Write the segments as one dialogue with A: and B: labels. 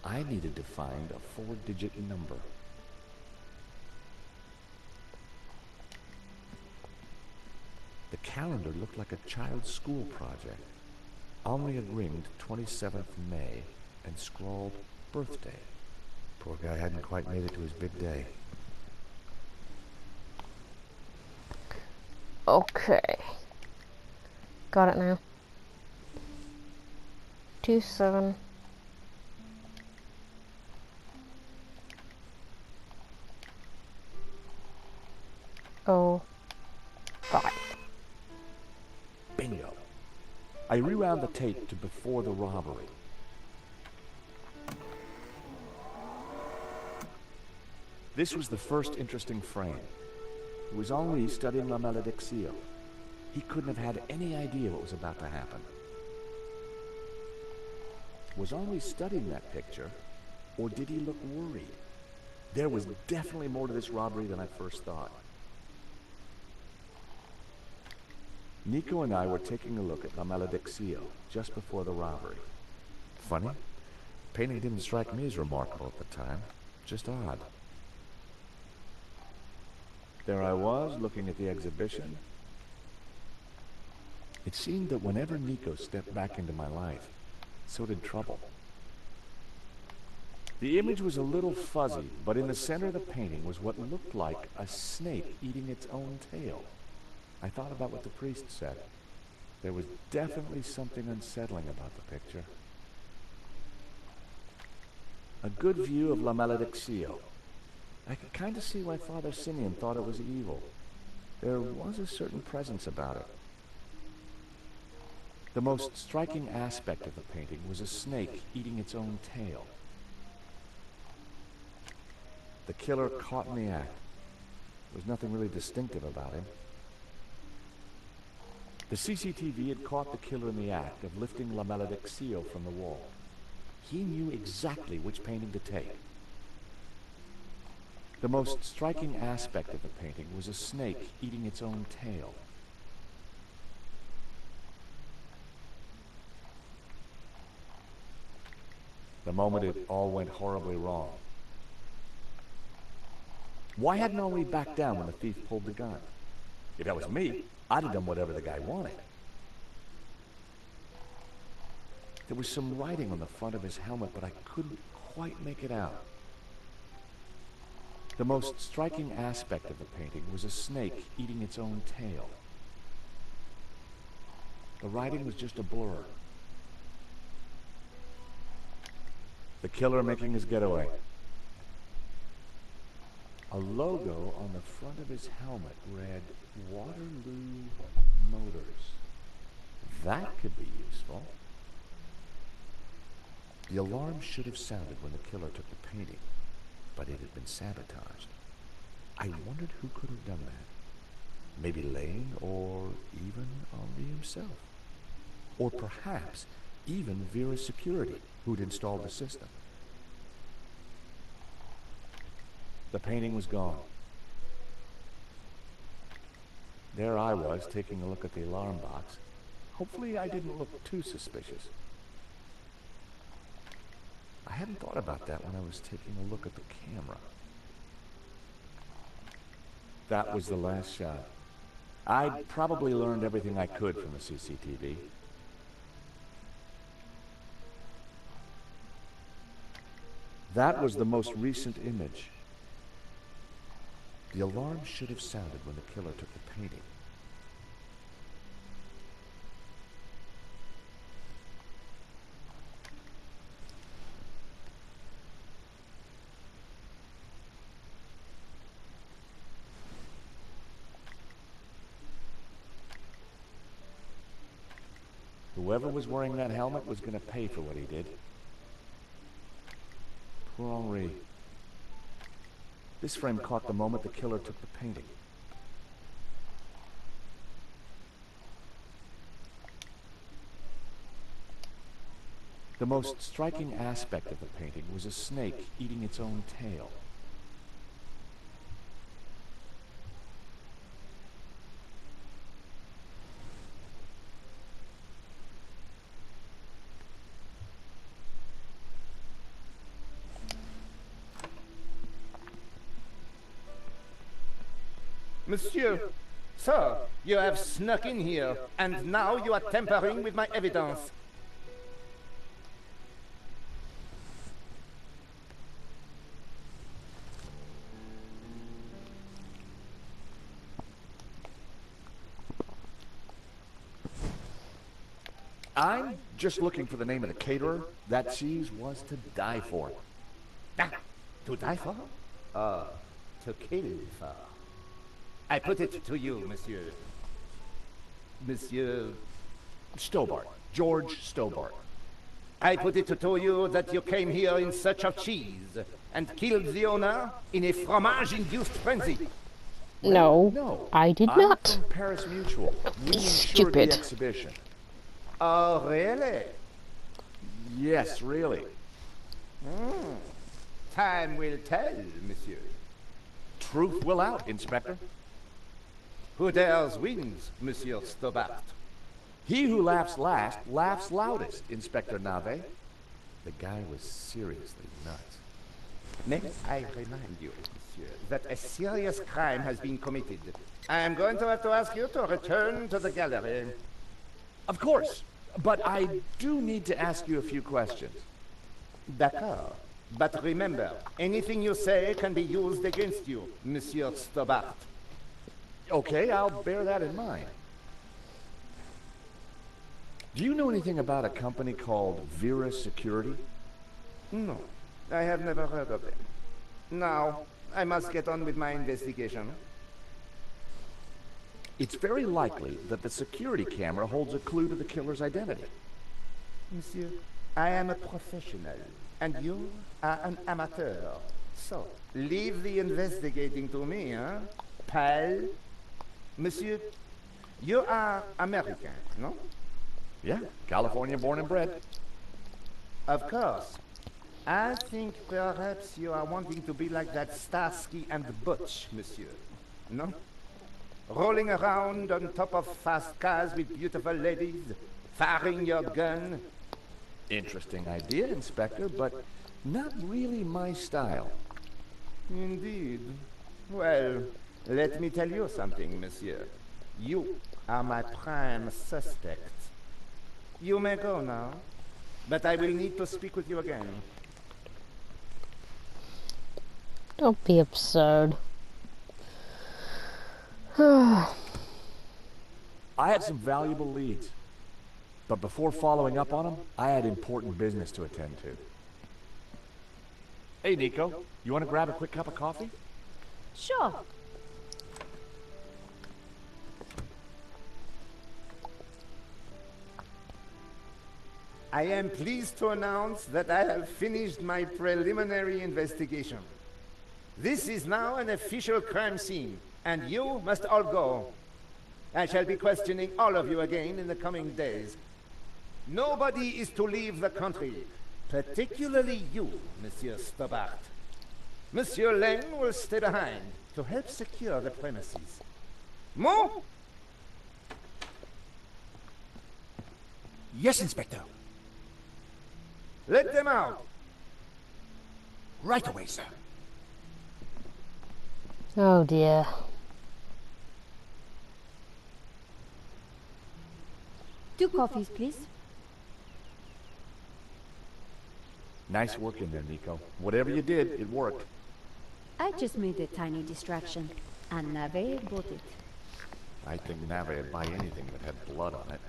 A: I needed to find a 4-digit number. The calendar looked like a child's school project. Henri had ringed 27th May and scrawled birthday. Poor guy hadn't quite made it to his big day.
B: Okay. Got it now. 27. Oh. 5.
A: Bingo. I rewound the tape to before the robbery. This was the first interesting frame. It was Henri studying La Malédiction. He couldn't have had any idea what was about to happen. Was Henri studying that picture, or did he look worried? There was definitely more to this robbery than I first thought. Nico and I were taking a look at La Malédiction just before the robbery. Funny, painting didn't strike me as remarkable at the time, just odd. There I was, looking at the exhibition. It seemed that whenever Nico stepped back into my life, so did trouble. The image was a little fuzzy, but in the center of the painting was what looked like a snake eating its own tail. I thought about what the priest said. There was definitely something unsettling about the picture. A good view of La Malédiction. I could kind of see why Father Simeon thought it was evil. There was a certain presence about it. The most striking aspect of the painting was a snake eating its own tail. The killer caught in the act. There was nothing really distinctive about him. The CCTV had caught the killer in the act of lifting La Malédiction from the wall. He knew exactly which painting to take. The most striking aspect of the painting was a snake eating its own tail. The moment it all went horribly wrong. Why hadn't Henri backed down when the thief pulled the gun? If that was me, I'd have done whatever the guy wanted. There was some writing on the front of his helmet, but I couldn't quite make it out. The most striking aspect of the painting was a snake eating its own tail. The writing was just a blur. The killer making his getaway. A logo on the front of his helmet read Waterloo Motors. That could be useful. The alarm should have sounded when the killer took the painting, but it had been sabotaged. I wondered who could have done that. Maybe Lane, or even Henri himself. Or perhaps even Vera Security, who'd installed the system. The painting was gone. There I was, taking a look at the alarm box. Hopefully I didn't look too suspicious. I hadn't thought about that when I was taking a look at the camera. That was the last shot. I'd probably learned everything I could from the CCTV. That was the most recent image. The alarm should have sounded when the killer took the painting. Whoever was wearing that helmet was going to pay for what he did. Poor Henri. This frame caught the moment the killer took the painting. The most striking aspect of the painting was a snake eating its own tail.
C: Monsieur, sir, you have snuck in here, and now you are tampering with my evidence.
A: I'm just looking for the name of the caterer. That cheese was to die for.
C: Ah, to die for? To kill for. I put it to you, monsieur. Monsieur...
A: Stobart. George Stobart.
C: I put it to you that you came here in search of cheese and killed the owner in a fromage-induced frenzy.
B: No, I did
A: I'm
B: not.
A: from Paris Mutual. We insured
B: Stupid.
A: the exhibition.
C: Oh, really?
A: Yes, really.
C: Time will tell, monsieur.
A: Truth will out, Inspector.
C: Who dares wins, Monsieur Stobart?
A: He who laughs last laughs loudest, Inspector Navet. The guy was seriously nuts.
C: May I remind you, monsieur, that a serious crime has been committed. I am going to have to ask you to return to the gallery.
A: Of course, but I do need to ask you a few questions.
C: D'accord. But remember, anything you say can be used against you, Monsieur Stobart.
A: Okay, I'll bear that in mind. Do you know anything about a company called Vera Security?
C: No, I have never heard of them. Now, I must get on with my investigation.
A: It's very likely that the security camera holds a clue to the killer's identity.
C: Monsieur, I am a professional, and you are an amateur. So, leave the investigating to me, huh? Pal? Monsieur, you are American, no?
A: Yeah, California born and bred.
C: Of course. I think perhaps you are wanting to be like that Starsky and Butch, monsieur. No? Rolling around on top of fast cars with beautiful ladies, firing your gun.
A: Interesting idea, Inspector, but not really my style.
C: Indeed. Well, let me tell you something, monsieur. You are my prime suspect. You may go now, but I will need to speak with you again.
B: Don't be absurd.
A: I had some valuable leads, but before following up on them, I had important business to attend to. Hey, Nico, you want to grab a quick cup of coffee?
D: Sure.
C: I am pleased to announce that I have finished my preliminary investigation. This is now an official crime scene, and you must all go. I shall be questioning all of you again in the coming days. Nobody is to leave the country, particularly you, Monsieur Stobart. Monsieur Lang will stay behind to help secure the premises. Moue?
E: Yes, Inspector.
C: Let them out.
E: Right away, sir.
B: Oh dear.
D: Two coffees, please.
A: Nice work in there, Nico. Whatever you did, it worked.
D: I just made a tiny distraction, and Navet bought it.
A: I think Navet would buy anything that had blood on it.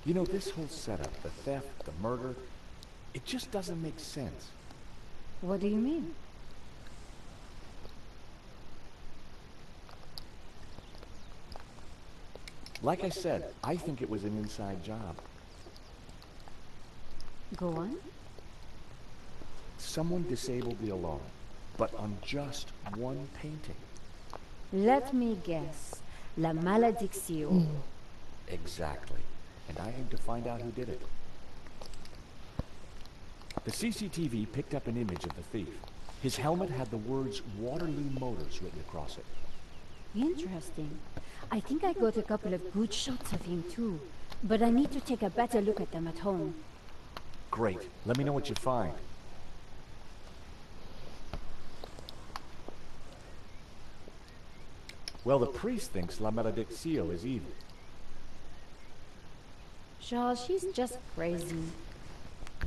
A: You know, this whole setup, the theft, the murder, it just doesn't make sense.
D: What do you mean?
A: Like I said, I think it was an inside job.
D: Go on.
A: Someone disabled the alarm, but on just one painting.
D: Let me guess. La malédiction.
A: Exactly. And I aim to find out who did it. The CCTV picked up an image of the thief. His helmet had the words Waterloo Motors written across it.
D: Interesting. I think I got a couple of good shots of him too, but I need to take a better look at them at home.
A: Great. Let me know what you find. Well, the priest thinks La Maledictio is evil.
D: Charles, she's just crazy.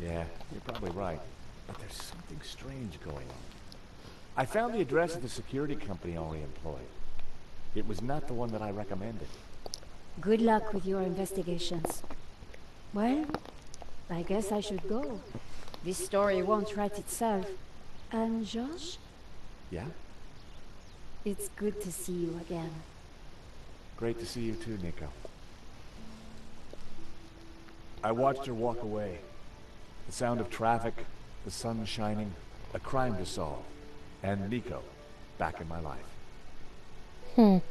A: Yeah, you're probably right. But there's something strange going on. I found the address of the security company Henri employed. It was not the one that I recommended.
D: Good luck with your investigations. Well, I guess I should go. This story won't write itself. And Josh?
A: Yeah?
D: It's good to see you again.
A: Great to see you too, Nico. I watched her walk away. The sound of traffic, the sun shining, a crime to solve, and Nico back in my life.